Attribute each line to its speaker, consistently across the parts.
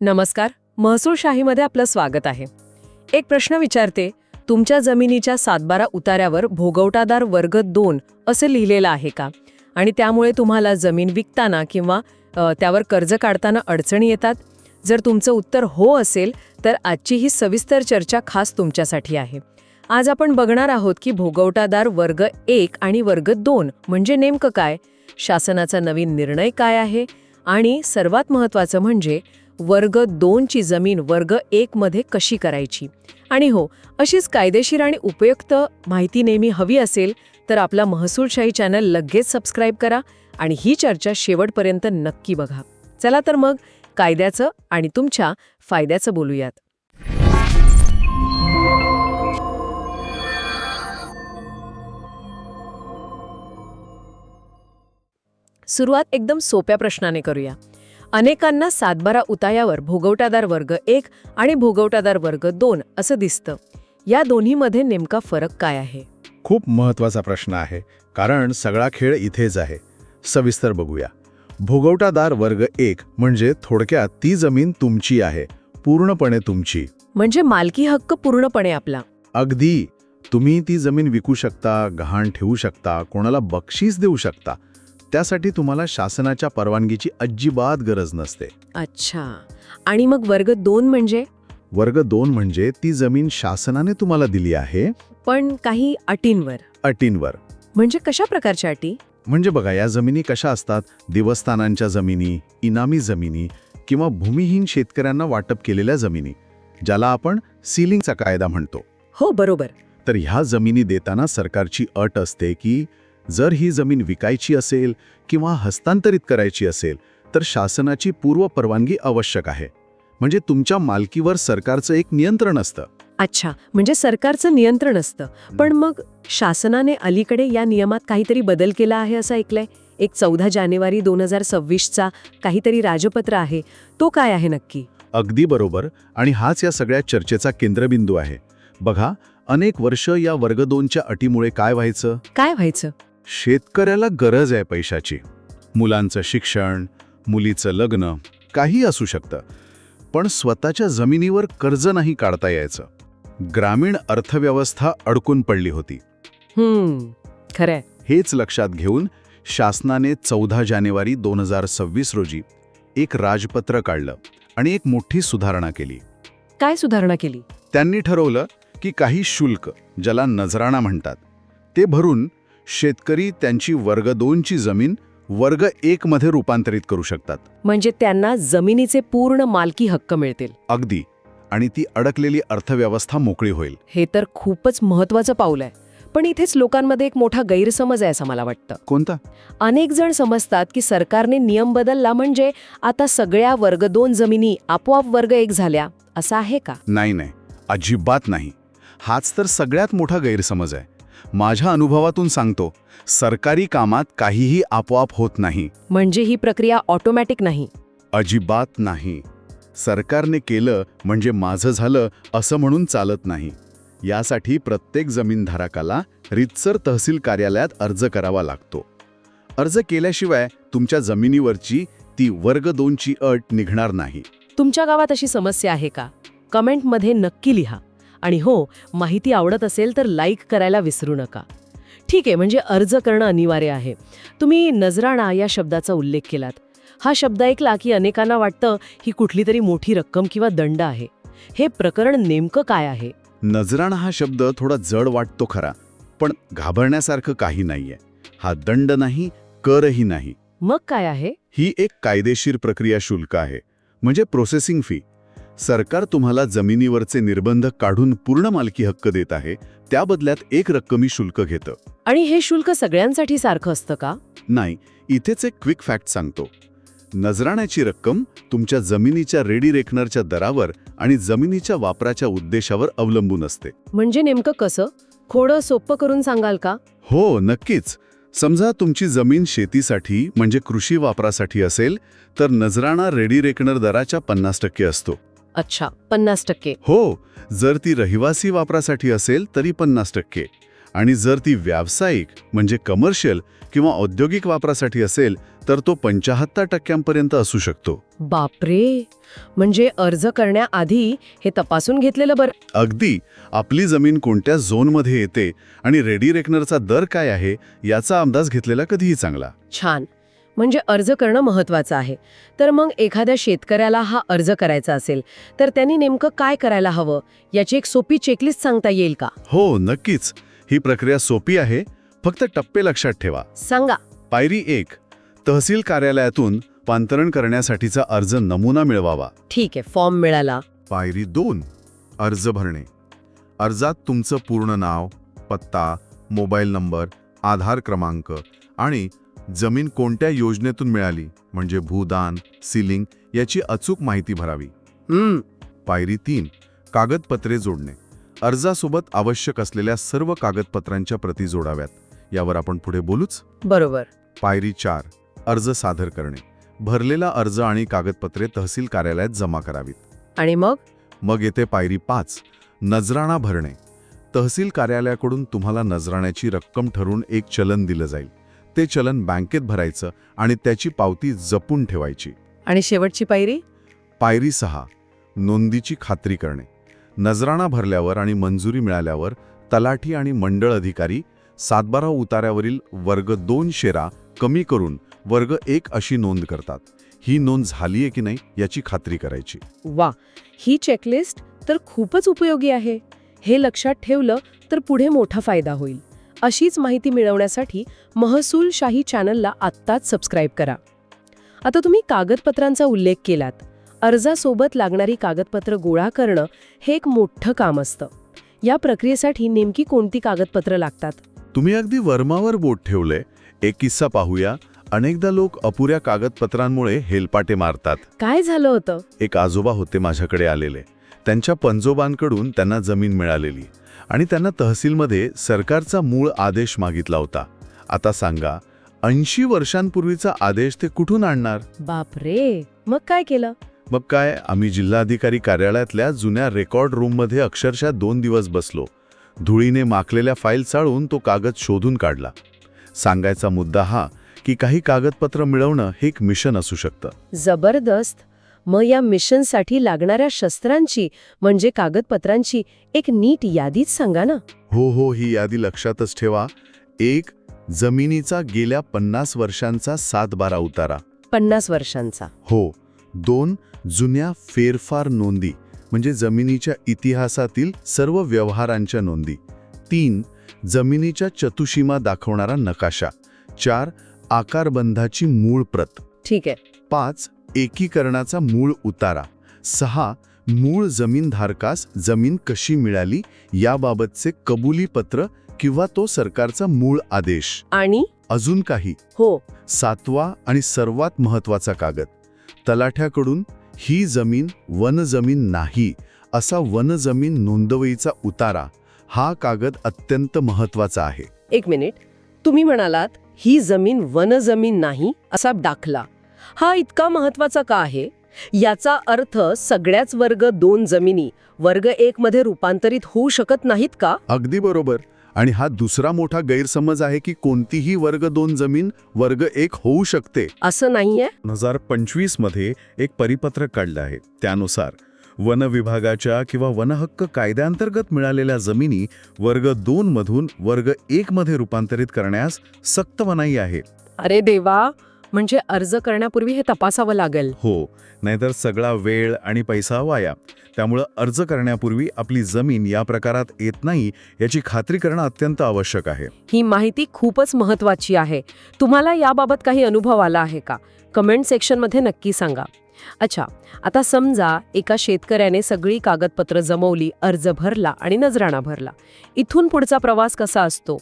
Speaker 1: नमस्कार. महसूलशाहीमध्ये आपलं स्वागत आहे. एक प्रश्न विचारते, तुमच्या जमिनीच्या सातबारा उतार्यावर भोगवटादार वर्ग 2 असं लिहिलेलं आहे का? आणि त्यामुळे तुम्हाला जमीन विकताना किंवा त्यावर कर्ज काढताना अडचणी येतात? जर तुमचं उत्तर हो असेल तर आजची ही सविस्तर चर्चा खास तुमच्यासाठी आहे. आज आपण बघणार आहोत की भोगवटादार वर्ग 1 आणि वर्ग 2 म्हणजे नेमकं काय, शासनाचा नवीन निर्णय काय आहे, आणि सर्वात महत्त्वाचं म्हणजे वर्ग 2 ची जमीन वर्ग 1 मध्ये कशी करायची. आणि हो, अशीच कायदेशीर आणि उपयुक्त माहिती नेहमी हवी असेल तर आपला महसूलशाही चॅनल लगेच सबस्क्राईब करा आणि ही चर्चा शेवटपर्यंत नक्की बघा. चला तर मग कायद्याचं आणि तुमच्या फायद्याचं बोलूयात. सुरुवात एकदम सोप्या प्रश्नाने करूया. अनेकांना सातबारा उतायावर भोगवटादार वर्ग 1 आणि भोगवटादार वर्ग 2 असं दिसतं. या दोन्हीमध्ये नेमका फरक काय आहे?
Speaker 2: खूप महत्त्वाचा प्रश्न आहे, कारण सगळा खेळ इथेच आहे. सविस्तर बघूया. भोगवटादार वर्ग 1 म्हणजे थोडक्यात ती जमीन तुमची आहे, पूर्णपणे तुमची.
Speaker 1: म्हणजे मालकी हक्क पूर्णपणे आपला.
Speaker 2: अगदी. तुम्ही ती जमीन विकू शकता, गहाण ठेवू शकता, कोणाला बक्षीस देऊ शकता. त्यासाठी तुम्हाला शासनाच्या परवानगीची अजिबात गरज नसते.
Speaker 1: अच्छा. आणि मग वर्ग 2 म्हणजे?
Speaker 2: वर्ग 2 म्हणजे ती जमीन शासनाने तुम्हाला दिली आहे,
Speaker 1: पण काही अटींवर.
Speaker 2: अटींवर.
Speaker 1: म्हणजे कशा प्रकारच्या अटी?
Speaker 2: म्हणजे बघा, या जमिनी कशा असतात? देवस्थानांच्या जमिनी, इनामी जमिनी किंवा भूमिहीन शेतकऱ्यांना वाटप केलेल्या जमिनी, ज्याला आपण सीलिंगचा कायदा म्हणतो.
Speaker 1: हो, बरोबर.
Speaker 2: तर ह्या जमिनी देताना सरकारची अट असते की जर ही जमीन विकायची असेल किंवा हस्तांतरित करायची असेल तर शासनाची पूर्व परवानगी आवश्यक आहे. म्हणजे तुमच्या मालकीवर सरकारचं एक नियंत्रण असतं.
Speaker 1: अच्छा, म्हणजे सरकारचं नियंत्रण असतं. पण मग शासनाने अलीकडे या नियमात काहीतरी बदल केला आहे असं ऐकलंय. एक 14 जानेवारी 2026चा काहीतरी राजपत्र आहे. तो काय आहे नक्की?
Speaker 2: अगदी बरोबर. आणि हाच या सगळ्या चर्चेचा केंद्रबिंदू आहे. बघा, अनेक वर्ष या वर्ग 2च्या अटीमुळे काय व्हायचं? शेतकऱ्याला गरज आहे पैशाची. मुलांचं शिक्षण, मुलीचं लग्न, काही असू शकतं. पण स्वतःच्या जमिनीवर कर्ज नाही काढता यायचं. ग्रामीण अर्थव्यवस्था अडकून पडली होती.
Speaker 1: खरंय.
Speaker 2: हेच लक्षात घेऊन शासनाने 14 जानेवारी 2026 रोजी एक राजपत्र काढलं आणि एक मोठी सुधारणा केली.
Speaker 1: काय सुधारणा केली?
Speaker 2: त्यांनी ठरवलं की काही शुल्क, ज्याला नजराणा म्हणतात, ते भरून शेतकरी त्यांची वर्ग 2 ची जमीन वर्ग 1 मध्ये रूपांतरित करू शकतात.
Speaker 1: म्हणजे त्यांना जमिनीचे पूर्ण मालकी हक्क मिळतील.
Speaker 2: अगदी. आणि ती अडकलेली अर्थव्यवस्था मोकळी होईल.
Speaker 1: हे तर खूपच महत्त्वाचं पाऊल आहे. पण इथेच लोकांमध्ये एक मोठा गैरसमज आहे असं मला वाटतं.
Speaker 2: कोणता?
Speaker 1: अनेक जण समजतात की सरकारने नियम बदलला म्हणजे आता सगळ्या वर्ग 2 जमिनी आपोआप वर्ग 1 झाल्या. असं आहे का?
Speaker 2: नाही, अजिबात नाही. हाच तर सगळ्यात मोठा गैरसमज आहे. माझ्या अनुभवातून सांगतो, सरकारी कामात काहीही आपोआप होत नाही.
Speaker 1: म्हणजे ही प्रक्रिया ऑटोमॅटिक नाही?
Speaker 2: अजिबात नाही. सरकारने केलं म्हणजे माझं झालं असं म्हणून चालत नाही. यासाठी प्रत्येक जमीनधारकाला रीतसर तहसील कार्यालयात अर्ज करावा लागतो. अर्ज केल्याशिवाय तुमच्या जमिनीवरची ती वर्ग 2 ची अट निघणार नाही.
Speaker 1: तुमच्या गावात अशी समस्या आहे का? कमेंटमध्ये नक्की लिहा. आणि हो, माहिती आवडत असेल तर लाईक करायला विसरू नका. ठीक आहे, म्हणजे अर्ज करणं अनिवार्य आहे. तुम्ही नजराणा या शब्दाचा उल्लेख केलात. हा शब्द ऐकला की अनेकांना वाटतं ही कुठली तरी मोठी रक्कम किंवा दंड आहे. हे प्रकरण नेमकं काय आहे?
Speaker 2: नजराणा हा शब्द थोडा जड वाटतो खरा, पण घाबरण्यासारखं काही नाहीये. हा दंड नाही, करही नाही.
Speaker 1: मग काय आहे?
Speaker 2: ही एक कायदेशीर प्रक्रिया शुल्क आहे, म्हणजे प्रोसेसिंग फी. सरकार तुम्हाला जमिनीवरचे निर्बंध काढून पूर्ण मालकी हक्क देत आहे, त्या बदल्यात एक रक्कमी शुल्क घेतं.
Speaker 1: आणि हे शुल्क सगळ्यांसाठी सारखं असतं का?
Speaker 2: नाही. इथेच एक क्विक फॅक्ट सांगतो. नजराण्याची रक्कम तुमच्या जमिनीच्या रेडी रेकनरच्या दरावर आणि जमिनीच्या वापराच्या उद्देशावर अवलंबून असते.
Speaker 1: म्हणजे नेमकं कसं? थोडं सोपं करून सांगाल का?
Speaker 2: हो, नक्कीच. समजा तुमची जमीन शेतीसाठी म्हणजे कृषी वापरासाठी असेल तर नजराणा रेडी रेकनर दराच्या 50% असतो.
Speaker 1: अच्छा, 50%.
Speaker 2: हो. जर ती रहिवासी वापरासाठी असेल तरी 50%. आणि जर ती व्यावसायिक म्हणजे कमर्शियल किंवा औद्योगिक वापरासाठी असेल तर तो 75% असू शकतो.
Speaker 1: बापरे, म्हणजे अर्ज करण्याआधी हे तपासून घेतलेलं बरं.
Speaker 2: अगदी. आपली जमीन कोणत्या झोनमध्ये येते आणि रेडी रेकनरचा दर काय आहे याचा अंदाज घेतलेला कधीही चांगला.
Speaker 1: छान. म्हणजे अर्ज करणं महत्वाचं आहे. तर मग एखाद्या शेतकऱ्याला हा अर्ज करायचा असेल तर त्यांनी नेमकं काय करायला हवं याची एक सोपी चेकलिस्ट सांगता येईल का?
Speaker 2: हो, नक्कीच. ही प्रक्रिया सोपी आहे. फक्त टप्पे लक्षात ठेवा.
Speaker 1: सांगा.
Speaker 2: पायरी 1, तहसील कार्यालयातून रूपांतरण करण्यासाठीचा अर्ज नमुना मिळवावा.
Speaker 1: ठीक आहे, फॉर्म मिळाला.
Speaker 2: पायरी 2, अर्ज भरणे. अर्जात तुमचं पूर्ण नाव, पत्ता, मोबाईल नंबर, आधार क्रमांक आणि जमीन कोणत्या योजनेतून मिळाली म्हणजे भूदान, सीलिंग याची अचूक माहिती भरावी. पायरी 3, कागदपत्रे जोडणे. अर्जासोबत आवश्यक असलेल्या सर्व कागदपत्रांच्या प्रती जोडाव्यात. यावर आपण पुढे बोलूच.
Speaker 1: बरोबर.
Speaker 2: पायरी 4, अर्ज सादर करणे. भरलेला अर्ज आणि कागदपत्रे तहसील कार्यालयात जमा करावीत.
Speaker 1: आणि
Speaker 2: मग येते पायरी 5, नजराणा भरणे. तहसील कार्यालयाकडून तुम्हाला नजराण्याची रक्कम ठरवून एक चलन दिलं जाईल. ते चलन बँकेत भरायचं आणि त्याची पावती जपून ठेवायची.
Speaker 1: आणि शेवटची पायरी?
Speaker 2: पायरी 6, नोंदीची खात्री करणे. नजराणा भरल्यावर आणि मंजुरी मिळाल्यावर तलाठी आणि मंडळ अधिकारी 7/12 उतार्यावरील वर्ग 2 शेरा कमी करून वर्ग 1 अशी नोंद करतात. ही नोंद झालीये की नाही याची खात्री करायची.
Speaker 1: वा, ही चेकलिस्ट तर खूपच उपयोगी आहे. हे लक्षात ठेवलं तर पुढे मोठा फायदा होईल. अशीच माहिती मिळवण्यासाठी महसूलशाही चॅनलला आत्ताच सबस्क्राईब करा. आता तुम्ही कागदपत्रांचा उल्लेख केलात. अर्जासोबत लागणारी कागदपत्र गोळा करणं हे एक मोठं काम असतं. या प्रक्रियेसाठी नेमकी कोणती कागदपत्र लागतात?
Speaker 2: तुम्ही अगदी वर्मावर बोट ठेवलंय. एक किस्सा पाहूया. अनेकदा लोक अपुऱ्या कागदपत्रांमुळे हेलपाटे मारतात.
Speaker 1: काय झालं होतं?
Speaker 2: एक आजोबा होते माझ्याकडे आलेले. त्यांच्या पंजोबांकडून त्यांना जमीन मिळालेली आणि त्यांना तहसीलमध्ये सरकारचा मूळ आदेश मागितला होता. आता सांगा, 80 वर्षांपूर्वीचा आदेश ते कुठून आणणार?
Speaker 1: बापरे, मग काय केलं?
Speaker 2: मग काय, आम्ही जिल्हाधिकारी कार्यालयातल्या जुन्या रेकॉर्ड रूममध्ये अक्षरशः 2 दिवस बसलो. धुळीने माखलेल्या फाईल चाळून तो कागद शोधून काढला. सांगायचा मुद्दा हा की काही कागदपत्र मिळवणं हे एक मिशन असू शकतं.
Speaker 1: जबरदस्त. मग या मिशनसाठी लागणाऱ्या शस्त्रांची म्हणजे कागदपत्रांची एक नीट यादीच सांगा ना.
Speaker 2: हो, ही यादी लक्षातच ठेवा. 1, जमिनीचा गेल्या 50 वर्षांचा 7/12 उतारा.
Speaker 1: 50 वर्षांचा.
Speaker 2: हो. 2, जुन्या फेरफार नोंदी म्हणजे जमिनीच्या इतिहासातील सर्व व्यवहारांच्या नोंदी. 3, जमिनीच्या चतुशीमा दाखवणारा नकाशा. 4, आकारबंधाची मूळ प्रत.
Speaker 1: ठीक आहे.
Speaker 2: 5, एकीकरणाचा मूळ उतारा. 6, मूळ जमीनधारकास जमीन कशी मिळाली याबाबतचे कबुली पत्र किंवा तो सरकारचा मूळ आदेश.
Speaker 1: आणि
Speaker 2: अजून काही?
Speaker 1: हो.
Speaker 2: 7वा आणि सर्वात महत्वाचा कागद, तलाठ्याकडून ही जमीन वनजमीन नाही असा वनजमीन नोंदवहीचा उतारा. हा कागद अत्यंत महत्वाचा आहे.
Speaker 1: एक मिनिट, तुम्ही म्हणालात ही जमीन वनजमीन नाही असा दाखला. हा इतका महत्वाचा का आहे? याचा अर्थ सगळ्याच वर्ग 2 जमिनी वर्ग 1 मध्ये रूपांतरित होऊ शकत नाहीत का?
Speaker 2: अगदी बरोबर. आणि हा दुसरा मोठा गैरसमज आहे की कोणतीही वर्ग 2 जमीन वर्ग 1 होऊ शकते.
Speaker 1: असं नाहीये.
Speaker 2: 2025 मध्ये एक परिपत्रक काढलं आहे. त्यानुसार वन विभागाच्या किंवा वनहक्क कायद्याअंतर्गत मिळालेल्या जमिनी वर्ग 2 मधून वर्ग 1 मध्ये रूपांतरित करण्यास सक्त मनाई आहे.
Speaker 1: अरे देवा, म्हणजे अर्ज करण्यापूर्वी हे तपासावं लागेल.
Speaker 2: हो, नाहीतर सगळा वेळ आणि पैसा वाया. त्यामुळं अर्ज करण्यापूर्वी आपली जमीन या प्रकारात येत नाही याची खात्री करणं अत्यंत आवश्यक आहे.
Speaker 1: ही माहिती खूपच महत्वाची आहे. तुम्हाला याबाबत काही अनुभव आला आहे का? कमेंट सेक्शनमध्ये नक्की सांगा. अच्छा, आता समजा एका शेतकऱ्याने सगळी कागदपत्र जमवली, अर्ज भरला आणि नजराणा भरला. इथून पुढचा प्रवास कसा असतो?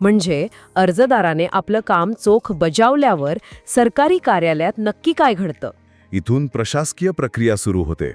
Speaker 1: म्हणजे अर्जदाराने आपलं काम चोख बजावल्यावर सरकारी कार्यालयात नक्की काय घडतं?
Speaker 2: इथून प्रशासकीय प्रक्रिया सुरू होते.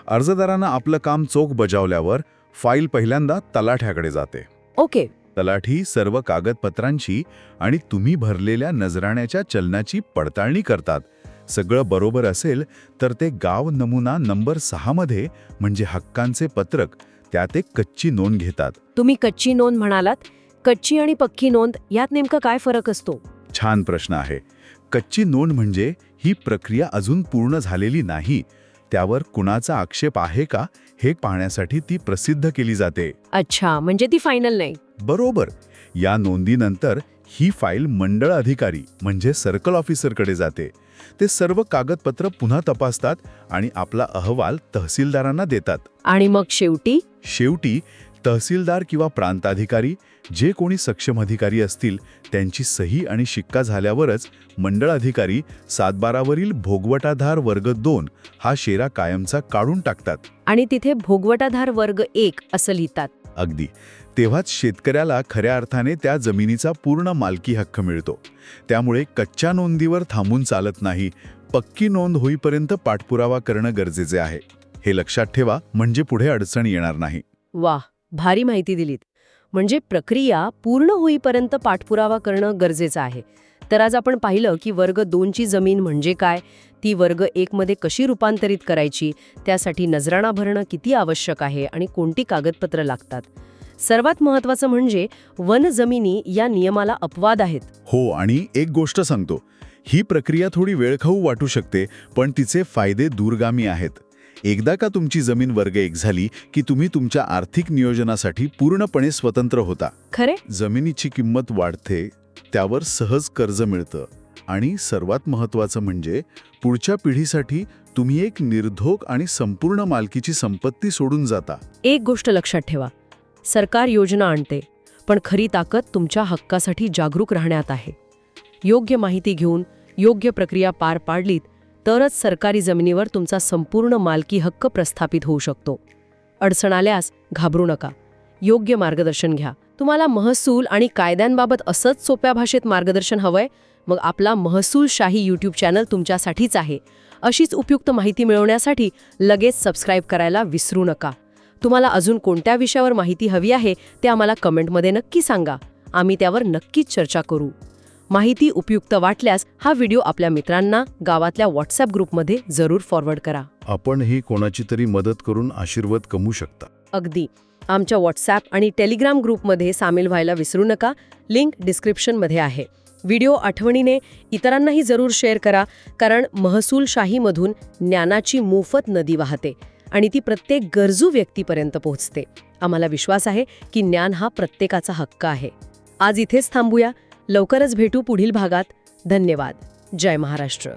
Speaker 2: अर्जदारानं आपलं काम चोख बजावल्यावर फाईल पहिल्यांदा तलाठ्याकडे जाते.
Speaker 1: ओके.
Speaker 2: तलाठी सर्व कागदपत्रांची आणि तुम्ही भरलेल्या नजराण्याच्या चलनाची पडताळणी करतात. सगळं बरोबर असेल तर ते गाव नमुना नंबर 6 मध्ये म्हणजे हक्कांचे पत्रक त्यात एक कच्ची नोंद घेतात.
Speaker 1: तुम्ही कच्ची नोंद म्हणालात. कच्ची आणि पक्की नोंद यात नेमका काय फरक असतो?
Speaker 2: छान प्रश्न आहे. कच्ची नोंद म्हणजे ही प्रक्रिया अजून पूर्ण झालेली नाही, त्यावर कुणाचा आक्षेप आहे का हे पाहण्यासाठी ती प्रसिद्ध केली जाते.
Speaker 1: अच्छा, म्हणजे ती फायनल नाही.
Speaker 2: बरोबर. या नोंदीनंतर ही फाईल मंडळ अधिकारी म्हणजे सर्कल ऑफिसरकडे जाते. ते सर्व कागदपत्र पुन्हा तपासतात आणि आपला अहवाल तहसीलदारांना देतात.
Speaker 1: आणि मग शेवटी
Speaker 2: तहसीलदार किंवा प्रांताधिकारी, जे कोणी सक्षम अधिकारी असतील, त्यांची सही आणि शिक्का झाल्यावरच मंडळ अधिकारी 7/12वरील भोगवटाधार वर्ग 2 हा शेरा कायमचा काढून टाकतात.
Speaker 1: आणि तिथे भोगवटाधार वर्ग 1 असं लिहितात.
Speaker 2: अगदी. तेव्हाच शेतकऱ्याला खऱ्या अर्थाने त्या जमिनीचा पूर्ण मालकी हक्क मिळतो. त्यामुळे कच्च्या नोंदीवर थांबून चालत नाही, पक्की नोंद होईपर्यंत पाठपुरावा करणं गरजेचे आहे. हे लक्षात ठेवा, म्हणजे पुढे अडचण येणार नाही.
Speaker 1: वाह, भारी माहिती दिलीत. म्हणजे प्रक्रिया पूर्ण होईपर्यंत पाठपुरावा करणं गरजेचं आहे. तर आज आपण पाहिलं की वर्ग 2ची जमीन म्हणजे काय, ती वर्ग 1 मध्ये कशी रूपांतरित करायची, त्यासाठी नजराणा भरणं किती आवश्यक आहे आणि कोणती कागदपत्र लागतात. सर्वात महत्त्वाचं म्हणजे वन जमिनी या नियमाला अपवाद आहेत.
Speaker 2: हो, आणि एक गोष्ट सांगतो, ही प्रक्रिया थोडी वेळखाऊ वाटू शकते, पण तिचे फायदे दूरगामी आहेत. एकदा का तुमची जमीन वर्ग 1 झाली की तुम्ही तुमच्या आर्थिक नियोजनासाठी पूर्णपणे स्वतंत्र होता.
Speaker 1: खरे,
Speaker 2: जमिनीची किंमत वाढते, त्यावर सहज कर्ज मिळतं आणि सर्वात महत्त्वाचं म्हणजे पुढच्या पिढीसाठी तुम्ही एक निर्धोक आणि संपूर्ण मालकीची संपत्ती सोडून जाता.
Speaker 1: एक गोष्ट लक्षात ठेवा, सरकार योजना आणते, पण खरी ताकद तुमच्या हक्कासाठी जागरूक राहण्यात आहे. योग्य माहिती घेऊन योग्य प्रक्रिया पार पाडलीत तरच सरकारी जमिनीवर तुमचा संपूर्ण मालकी हक्क प्रस्थापित होऊ शकतो. अडचण आल्यास घाबरू नका, योग्य मार्गदर्शन घ्या. तुम्हाला महसूल आणि कायद्यांबाबत असंच सोप्या भाषेत मार्गदर्शन हवंय? मग आपला महसूलशाही यूट्यूब चॅनल तुमच्यासाठीच आहे. अशीच उपयुक्त माहिती मिळवण्यासाठी लगेच सबस्क्राईब करायला विसरू नका. तुम्हाला अजून कोणत्या विषयावर माहिती हवी आहे ते आम्हाला कमेंटमध्ये नक्की सांगा. आम्ही त्यावर नक्कीच चर्चा करू. माहिती उपयुक्त वाटल्यास हा व्हिडिओ आपल्या मित्रांना गावातल्या व्हॉट्सॲप ग्रुपमध्ये जरूर फॉरवर्ड करा.
Speaker 2: आपणही कोणाची तरी मदत करून आशीर्वाद कमवू शकता.
Speaker 1: अगदी. आमच्या व्हॉट्सॲप आणि टेलिग्राम ग्रुपमध्ये सामील व्हायला विसरू नका. लिंक डिस्क्रिप्शनमध्ये आहे. व्हिडिओ आठवणीने इतरांनाही जरूर शेअर करा, कारण महसूलशाहीमधून ज्ञानाची मोफत नदी वाहते आणि ती प्रत्येक गरजू व्यक्तीपर्यंत पोहोचते. आम्हाला विश्वास आहे की ज्ञान हा प्रत्येकाचा हक्क आहे. आज इथेच थांबूया. लवकरच भेटू पुढील भागात. धन्यवाद. जय महाराष्ट्र.